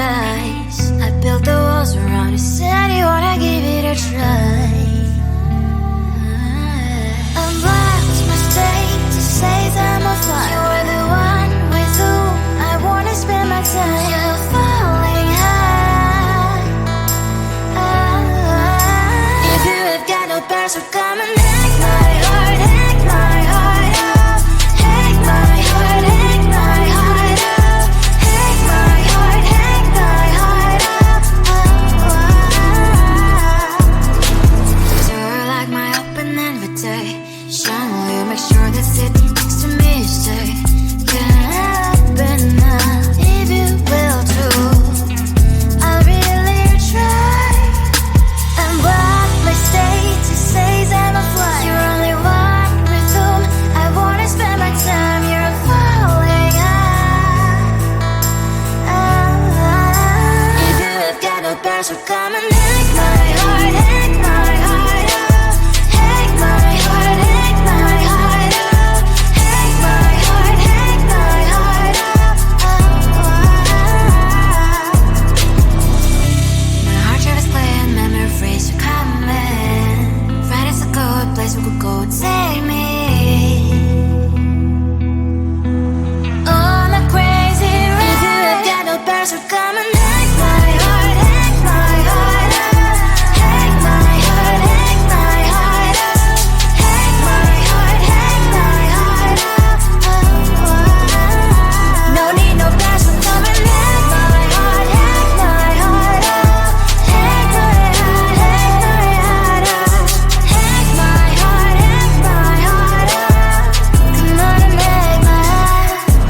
advice. I built the walls around you, said you wanna give it a try. I'm lost my state to say that I'm a fly. You were the one with whom I wanna spend my time. You're falling high. If you have got no parents, so come and hack my heart, hack my heart up. Hack my heart, hack my heart up. Hack my heart, hack my heart up. So you're like my open invitation. Will you make sure that sit next to me you stay? Can happen now if you will too. I'll really try. And what my state to say I'm a fly. You're only one with whom I wanna spend my time. You're falling high. If you have got no parents, so come and hack my heart, hack my heart up. Hack my heart, hack my heart up. Hack my heart, hack my heart up. My heart drive is playing memories are coming. Friday's a good place we could go, take me on a crazy ride. If you have got no parents, so come and hack my heart, hack my heart up. Hack my heart, hack my heart up. Hack my heart, hack my heart up. No need no parents, so come and hack my heart, hack my heart up. Hack my heart, hack my heart up. Hack my heart, hack my heart up. Come on and make my heart.